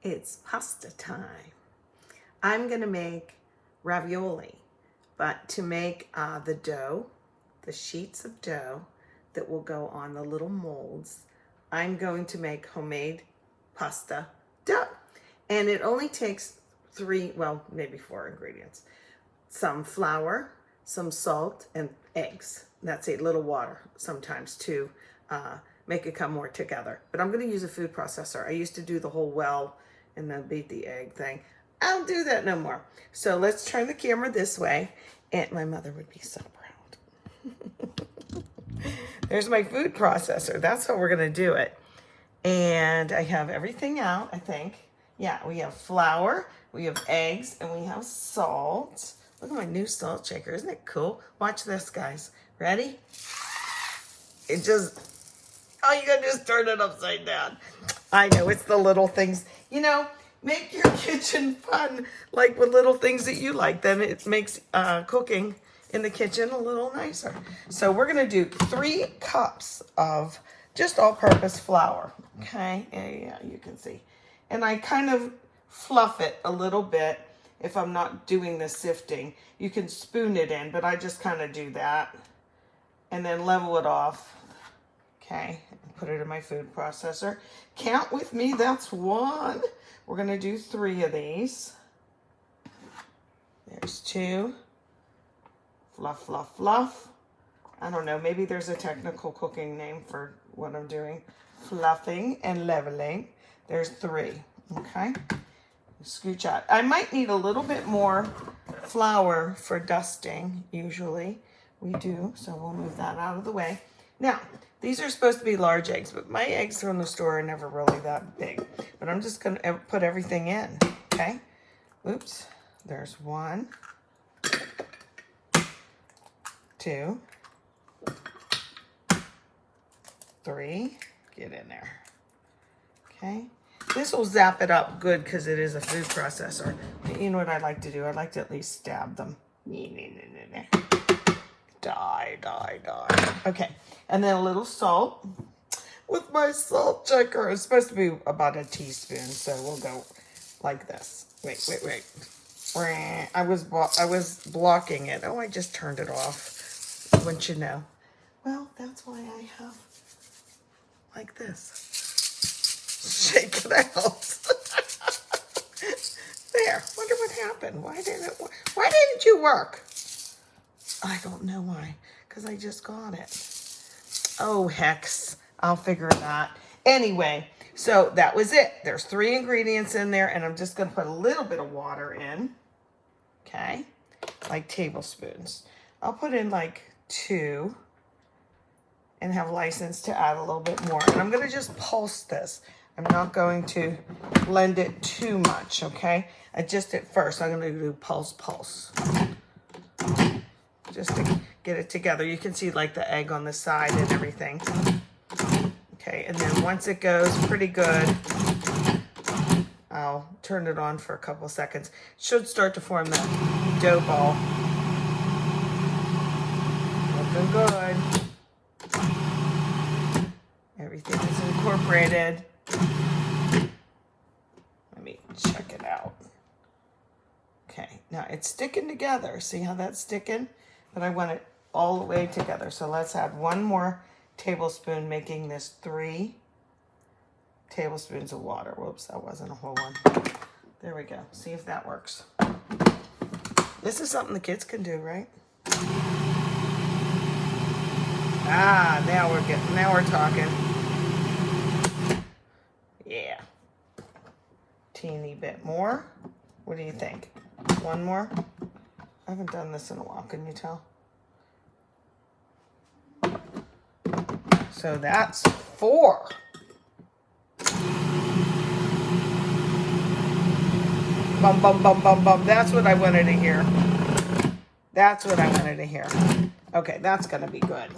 It's pasta time. I'm gonna make ravioli, but to make the dough, the sheets of dough that will go on the little molds, I'm going to make homemade pasta dough. And it only takes three, well, maybe four ingredients. Some flour, some salt, and eggs. That's it, little water sometimes to make it come more together. But I'm gonna use a food processor. I used to do the whole well and then beat the egg thing. I don't do that no more. So let's turn the camera this way. And my mother would be so proud. There's my food processor. That's how we're gonna do it. And I have everything out, I think. Yeah, we have flour, we have eggs, and we have salt. Look at my new salt shaker. Isn't it cool? Watch this, guys. Ready? It just, oh, you gotta just turn it upside down. I know, it's the little things. You know, make your kitchen fun, like with little things that you like. Then it makes cooking in the kitchen a little nicer. So we're gonna do 3 cups of just all-purpose flour. Okay, yeah, you can see. And I kind of fluff it a little bit. If I'm not doing the sifting, you can spoon it in, but I just kind of do that. And then level it off. Okay, put it in my food processor. Count with me, that's 1. We're gonna do 3 of these. There's 2. Fluff, fluff, fluff. I don't know, maybe there's a technical cooking name for what I'm doing. Fluffing and leveling. There's 3, okay? Scooch out. I might need a little bit more flour for dusting, usually. We do, so we'll move that out of the way. Now, these are supposed to be large eggs, but my eggs from the store are never really that big. But I'm just gonna put everything in, okay? Oops, there's 1, 2, 3, get in there, okay? This will zap it up good because it is a food processor. But you know what I like to do? I like to at least stab them. Die. Okay, and then a little salt. With my salt checker, it's supposed to be about a teaspoon, so we'll go like this. Wait. I was blocking it. Oh, I just turned it off. Wouldn't you know? Well, that's why I have like this. Shake it out. There. Wonder what happened. Why didn't you work? I don't know why. Because I just got it. Oh, hex. I'll figure it out. Anyway, so that was it. There's 3 ingredients in there, and I'm just going to put a little bit of water in. Okay? Like tablespoons. I'll put in like 2 and have license to add a little bit more. And I'm going to just pulse this. I'm not going to blend it too much, okay? Just at first, I'm going to do pulse. Just to get it together. You can see like the egg on the side and everything. Okay, and then once it goes pretty good, I'll turn it on for a couple seconds. It should start to form that dough ball. Looking good. Everything is incorporated. Let me check it out. Okay, now it's sticking together. See how that's sticking? But I want it all the way together. So let's add 1 more tablespoon, making this 3 tablespoons of water. Whoops, that wasn't a whole one. There we go. See if that works. This is something the kids can do, right? Ah, now we're talking. Yeah. Teeny bit more. What do you think? 1 more? I haven't done this in a while, can you tell? So that's 4. Bum, bum, bum, bum, bum. That's what I wanted to hear. That's what I wanted to hear. Okay, that's gonna be good.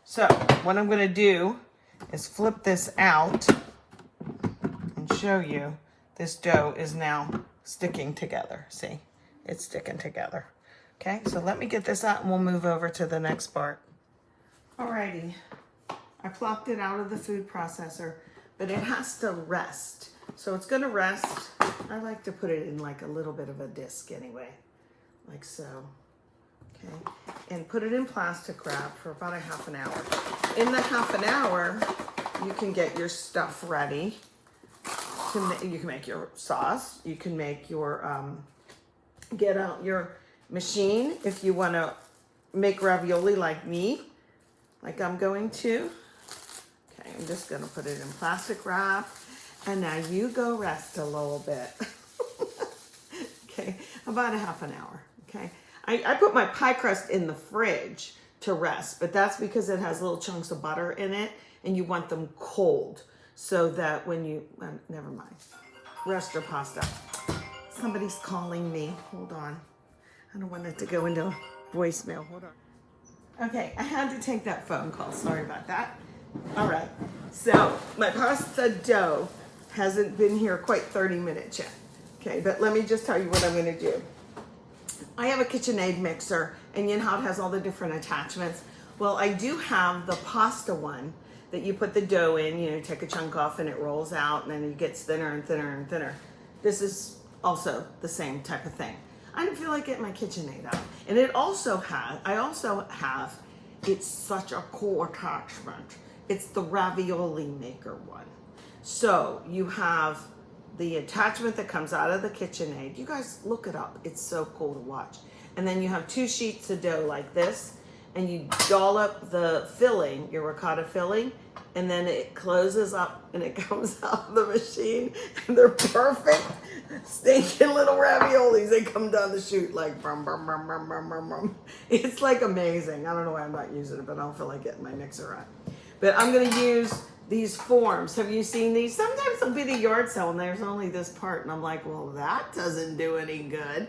So what I'm gonna do is flip this out and show you this dough is now sticking together. See, it's sticking together. Okay, so let me get this out and we'll move over to the next part. Alrighty, I plopped it out of the food processor, but it has to rest. So it's gonna rest. I like to put it in like a little bit of a disc anyway, like so. Okay, and put it in plastic wrap for about a half an hour. In the half an hour, you can get your stuff ready. You can make your sauce. You can make your, get out your machine if you want to make ravioli like me, like I'm going to. Okay, I'm just going to put it in plastic wrap. And now you go rest a little bit. Okay, about a half an hour. Okay, I put my pie crust in the fridge to rest, but that's because it has little chunks of butter in it and you want them cold so that when you, never mind, rest your pasta. Somebody's calling me. Hold on. I don't want it to go into voicemail. Hold on. Okay, I had to take that phone call. Sorry about that. All right. So my pasta dough hasn't been here quite 30 minutes yet. Okay, but let me just tell you what I'm going to do. I have a KitchenAid mixer, and you know how it has all the different attachments? Well, I do have the pasta one that you put the dough in, you know, take a chunk off and it rolls out and then it gets thinner and thinner and thinner. This is also the same type of thing. I didn't feel like getting my KitchenAid out. And it also has, it's such a cool attachment. It's the ravioli maker one. So you have the attachment that comes out of the KitchenAid. You guys look it up. It's so cool to watch. And then you have 2 sheets of dough like this, and you dollop the filling, your ricotta filling, and then it closes up and it comes out of the machine, and they're perfect stinking little raviolis. They come down the chute like brum, brum, brum, brum, brum, brum, brum. It's like amazing. I don't know why I'm not using it, but I don't feel like getting my mixer out. But I'm gonna use these forms. Have you seen these? Sometimes they'll be the yard sale and there's only this part, and I'm like, well, that doesn't do any good.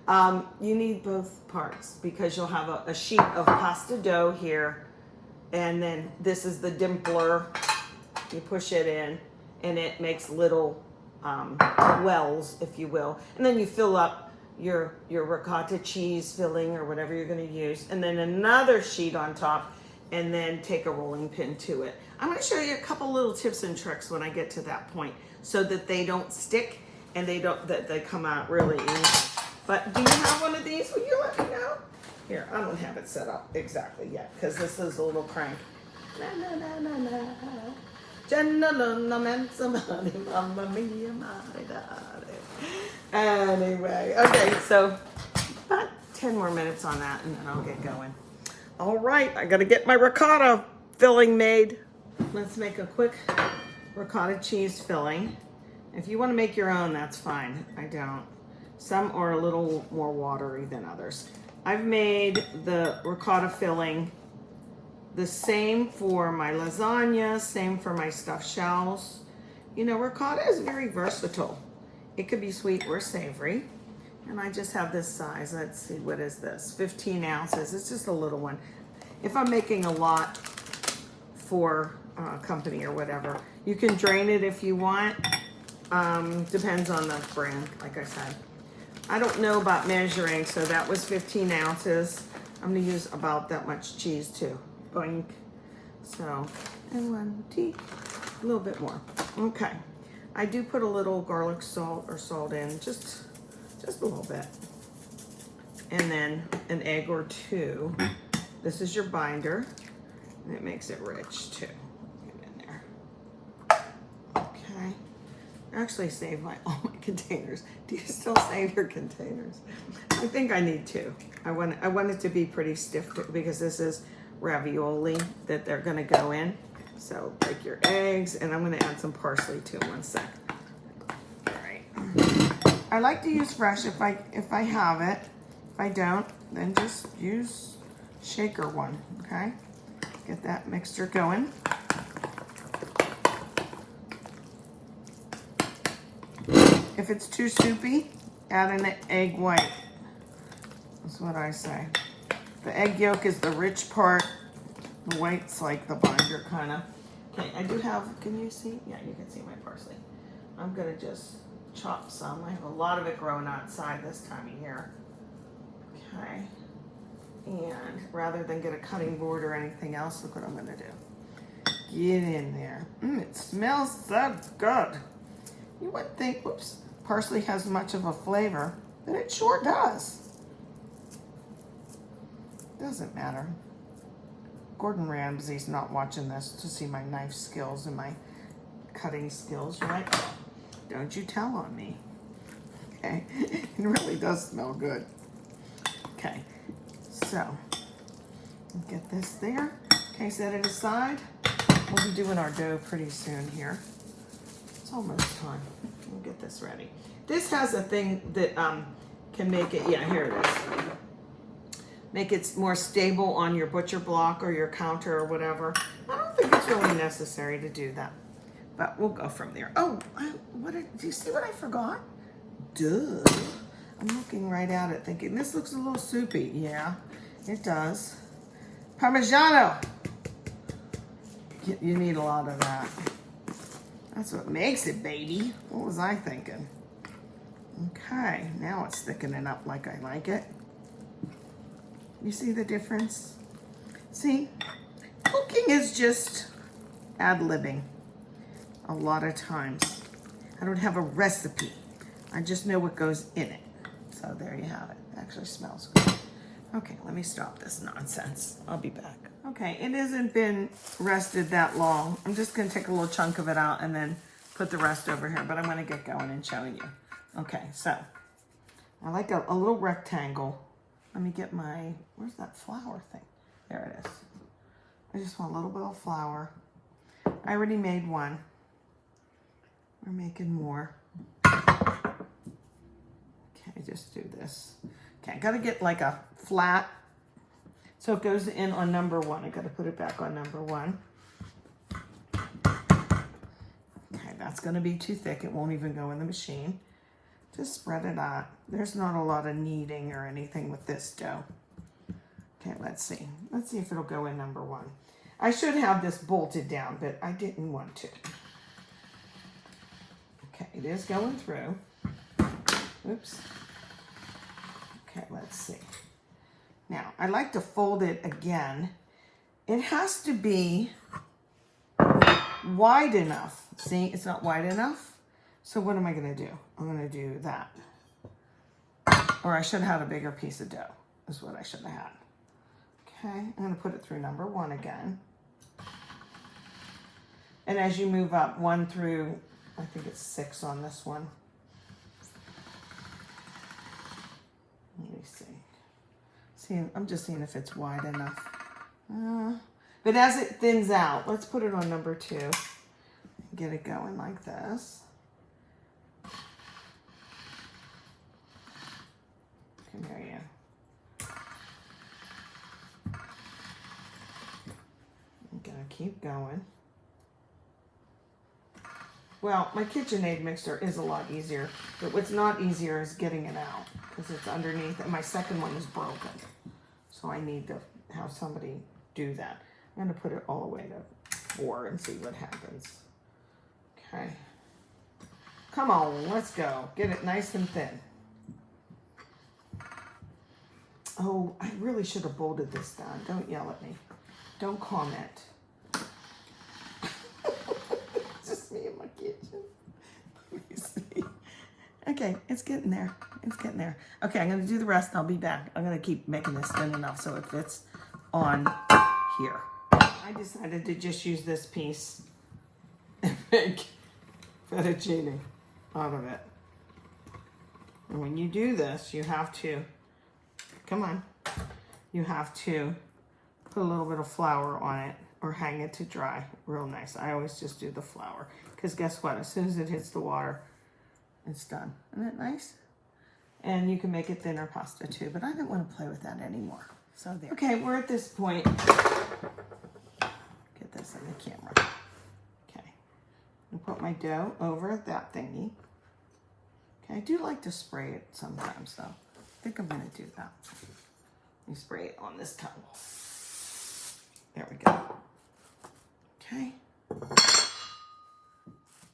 You need both parts because you'll have a sheet of pasta dough here, and then this is the dimpler. You push it in and it makes little wells, if you will, and then you fill up your ricotta cheese filling or whatever you're going to use, and then another sheet on top, and then take a rolling pin to it. I'm going to show you a couple little tips and tricks when I get to that point so that they don't stick and that they come out really easy. But do you have one of these? Will you let me know? Here, I don't have it set up exactly yet because this is a little crank. Na, na, na, na, na. Anyway, okay, so about 10 more minutes on that and then I'll get going. All right, I gotta get my ricotta filling made. Let's make a quick ricotta cheese filling. If you want to make your own, that's fine. I don't. Some are a little more watery than others. I've made the ricotta filling the same for my lasagna, same for my stuffed shells. You know, ricotta is very versatile. It could be sweet or savory. And I just have this size. Let's see, what is this? 15 ounces. It's just a little one. If I'm making a lot for company or whatever, you can drain it if you want. Depends on the brand, like I said. I don't know about measuring, so that was 15 ounces. I'm gonna use about that much cheese too. Boink. So, and 1 tea, a little bit more. Okay. I do put a little garlic salt or salt in, just a little bit. And then an egg or 2. This is your binder, and it makes it rich too. Get in there. Okay. I actually saved all my containers. Do you still save your containers? I think I need 2. I want it to be pretty stiff too, because this is ravioli that they're gonna go in. So break your eggs, and I'm gonna add some parsley too. 1 sec. All right. I like to use fresh if I have it. If I don't, then just use shaker one. Okay. Get that mixture going. If it's too soupy, add an egg white. That's what I say. The egg yolk is the rich part. The white's like the binder kind of. Okay, I do have, can you see? Yeah, you can see my parsley. I'm gonna just chop some. I have a lot of it growing outside this time of year. Okay. And rather than get a cutting board or anything else, look what I'm gonna do. Get in there. It smells so good. You wouldn't think, whoops, parsley has much of a flavor, but it sure does. Doesn't matter. Gordon Ramsay's not watching this to see my knife skills and my cutting skills, right? Don't you tell on me. Okay, it really does smell good. Okay, so get this there. Okay, set it aside. We'll be doing our dough pretty soon here. It's almost time. We'll get this ready. This has a thing that can make it, yeah, here it is. Make it more stable on your butcher block or your counter or whatever. I don't think it's really necessary to do that, but we'll go from there. Oh, do you see what I forgot? Duh. I'm looking right at it thinking, this looks a little soupy. Yeah, it does. Parmigiano. You need a lot of that. That's what makes it, baby. What was I thinking? Okay, now it's thickening up like I like it. You see the difference? See, cooking is just ad-libbing a lot of times. I don't have a recipe. I just know what goes in it. So there you have it. It actually smells good. Okay, let me stop this nonsense. I'll be back. Okay, it hasn't been rested that long. I'm just gonna take a little chunk of it out and then put the rest over here, but I'm gonna get going and showing you. Okay, so I like a little rectangle. Let me get my, where's that flour thing? There it is. I just want a little bit of flour. I already made one. We're making more. Okay, just do this. Okay, I gotta get like a flat, so it goes in on number one. I gotta put it back on number one. Okay, that's gonna be too thick. It won't even go in the machine. Just spread it out. There's not a lot of kneading or anything with this dough. Okay, let's see. Let's see if it'll go in number one. I should have this bolted down, but I didn't want to. Okay, it is going through. Oops. Okay, let's see. Now, I like to fold it again. It has to be wide enough. See, it's not wide enough. So what am I gonna do? I'm gonna do that. Or I should have had a bigger piece of dough, is what I should have had. Okay, I'm gonna put it through number one again. And as you move up, 1 through, I think it's 6 on this one. Let me see. See, I'm just seeing if it's wide enough. But as it thins out, let's put it on number 2. Get it going like this. Come here, you. I'm gonna keep going. Well, my KitchenAid mixer is a lot easier, but what's not easier is getting it out because it's underneath, and my second one is broken. So I need to have somebody do that. I'm gonna put it all the way to 4 and see what happens. Okay. Come on, let's go. Get it nice and thin. Oh, I really should have bolted this down. Don't yell at me. Don't comment. Just me in my kitchen. Let me see. Okay, it's getting there. It's getting there. Okay, I'm going to do the rest and I'll be back. I'm going to keep making this thin enough so it fits on here. I decided to just use this piece and make fettuccine out of it. And when you do this, you have to, come on, you have to put a little bit of flour on it or hang it to dry real nice. I always just do the flour because guess what? As soon as it hits the water, it's done. Isn't that nice? And you can make it thinner pasta too, but I don't want to play with that anymore. So there. Okay, we're at this point. Get this in the camera. Okay. I'll put my dough over that thingy. Okay, I do like to spray it sometimes though. I think I'm gonna do that. Let me spray it on this towel. There we go. Okay.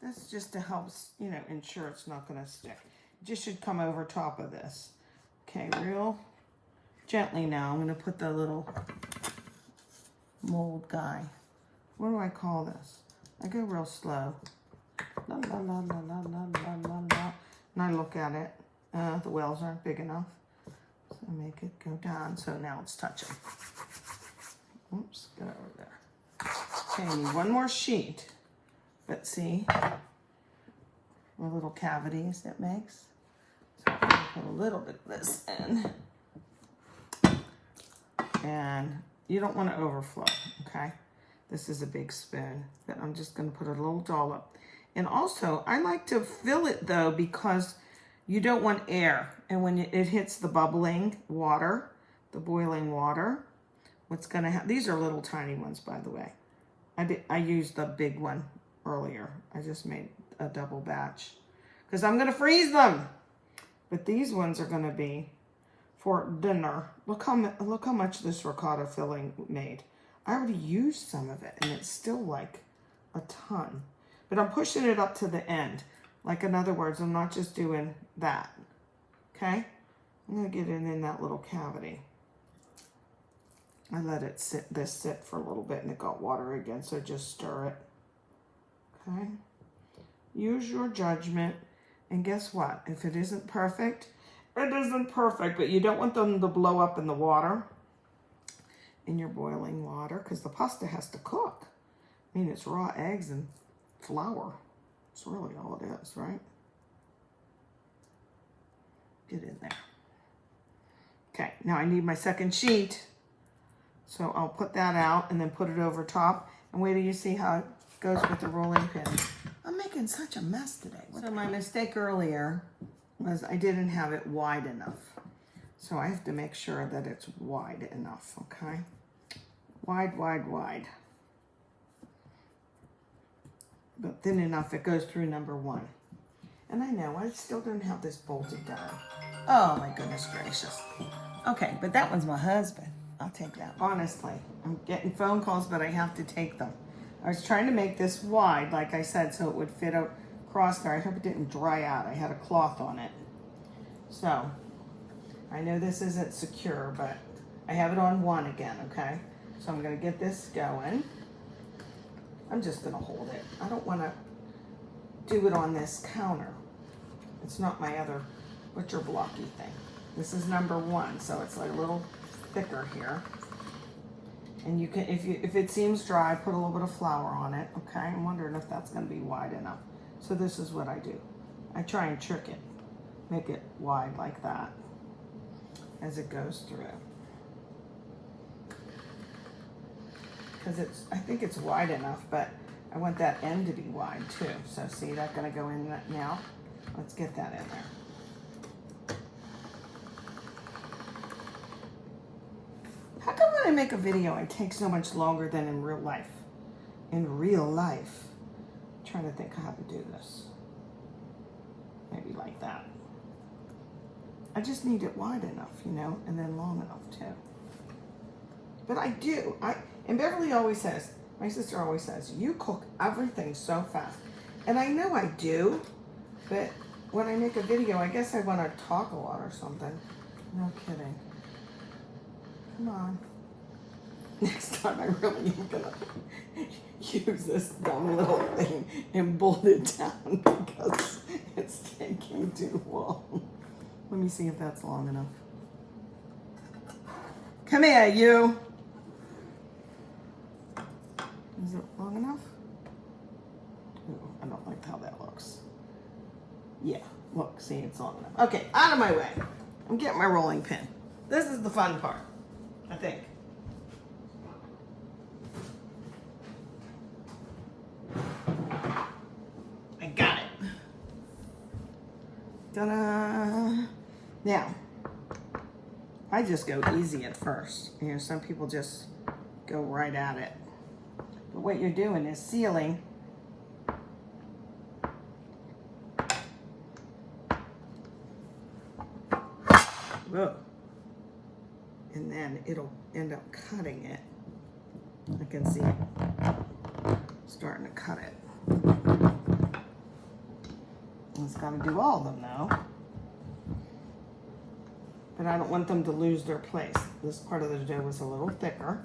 That's just to help, you know, ensure it's not gonna stick. It just should come over top of this. Okay, real gently now. I'm gonna put the little mold guy. What do I call this? I go real slow. La, la, la, la, la, la, la, la, la. And I look at it. The wells aren't big enough. So I make it go down. So now it's touching. Oops, get over there. Okay, I need one more sheet. But see the little cavities it makes? So I'm gonna put a little bit of this in. And you don't want to overflow, okay? This is a big spoon, but I'm just gonna put a little dollop. And also, I like to fill it though, because you don't want air. And when it hits the bubbling water, the boiling water, what's gonna happen? These are little tiny ones, by the way. I used the big one earlier. I just made a double batch because I'm gonna freeze them. But these ones are gonna be for dinner. Look how much this ricotta filling made. I already used some of it, and it's still like a ton. But I'm pushing it up to the end. Like, in other words, I'm not just doing that. Okay? I'm gonna get it in that little cavity. I let it sit for a little bit, and it got water again, so just stir it. Okay? Use your judgment. And guess what? If it isn't perfect, it isn't perfect, but you don't want them to blow up in the water, in your boiling water, because the pasta has to cook. I mean, it's raw eggs and flour. It's really all it is, right? Get in there. Okay, now I need my second sheet. So I'll put that out and then put it over top. And wait till you see how it goes with the rolling pin. I'm making such a mess today. So my mistake earlier was I didn't have it wide enough. So I have to make sure that it's wide enough, okay? Wide, wide, wide. But thin enough it goes through number one. And I know I still don't have this bolted down. Oh my goodness gracious. Okay, but that one's my husband. I'll take that. Honestly, I'm getting phone calls, but I have to take them. I was trying to make this wide, like I said, so it would fit across there. I hope it didn't dry out. I had a cloth on it. So, I know this isn't secure, but I have it on one again, okay? So I'm gonna get this going. I'm just gonna hold it. I don't wanna do it on this counter. It's not my other butcher blocky thing. This is number one, so it's like a little thicker here. And you can, if it seems dry, put a little bit of flour on it, okay? I'm wondering if that's gonna be wide enough. So this is what I do. I try and trick it, make it wide like that as it goes through. Because I think it's wide enough, but I want that end to be wide too. So see, that's gonna go in now. Let's get that in there. How come when I make a video, it takes so much longer than in real life? In real life. I'm trying to think how to do this. Maybe like that. I just need it wide enough, you know, and then long enough too. But I do. And Beverly always says, my sister always says, you cook everything so fast. And I know I do, but when I make a video, I guess I want to talk a lot or something. No kidding. Come on. Next time I really am gonna use this dumb little thing and bolt it down because it's taking too long. Let me see if that's long enough. Come here, you. Is it long enough? Ooh, I don't like how that looks. Yeah, look, see, it's long enough. Okay, out of my way. I'm getting my rolling pin. This is the fun part, I think. I got it. Ta-da! Now, I just go easy at first. You know, some people just go right at it. But what you're doing is sealing whoa. And then it'll end up cutting it. I can see it starting to cut it. It's got to do all of them though. But I don't want them to lose their place. This part of the dough was a little thicker.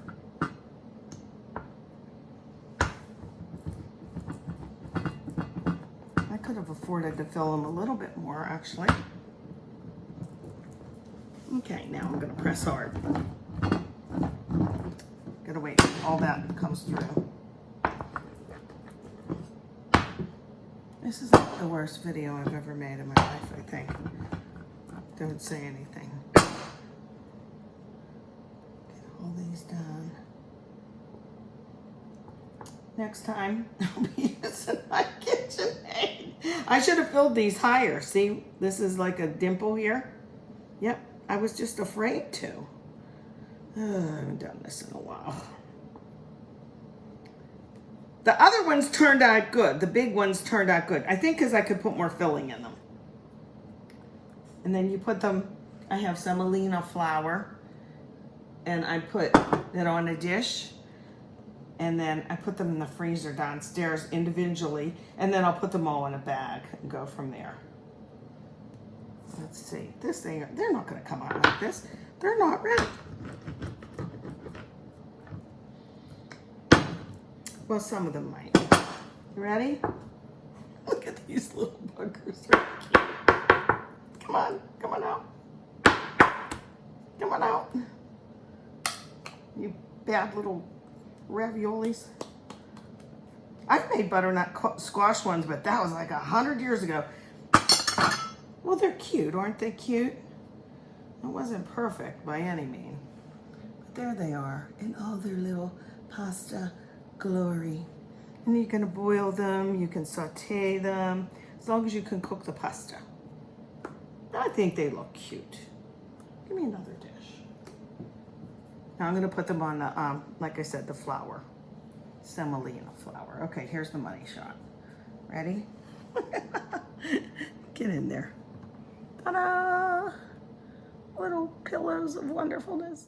could have afforded to fill them a little bit more, actually. Okay, now I'm gonna press hard. Gotta wait till all that comes through. This is the worst video I've ever made in my life, I think. Don't say anything. Get all these done. Next time, I'll be using my KitchenAid. I should have filled these higher. See, this is like a dimple here. Yep, I was just afraid to. I haven't done this in a while. The other ones turned out good. The big ones turned out good. I think because I could put more filling in them. And then you put them, I have semolina flour, and I put it on a dish, and then I put them in the freezer downstairs individually, and then I'll put them all in a bag and go from there. Let's see, this thing, they're not gonna come out like this. They're not ready. Well, some of them might. You ready? Look at these little buggers. They're cute. Come on, come on out. Come on out. You bad little raviolis. I've made butternut squash ones, but that was like 100 years ago. Well, they're cute, aren't they cute? It wasn't perfect by any means. But there they are in all their little pasta glory. And you're gonna boil them, you can saute them, as long as you can cook the pasta. I think they look cute. Give me another dish. Now I'm gonna put them on the, like I said, the flour. Semolina flour. Okay, here's the money shot. Ready? Get in there. Ta-da! Little pillows of wonderfulness.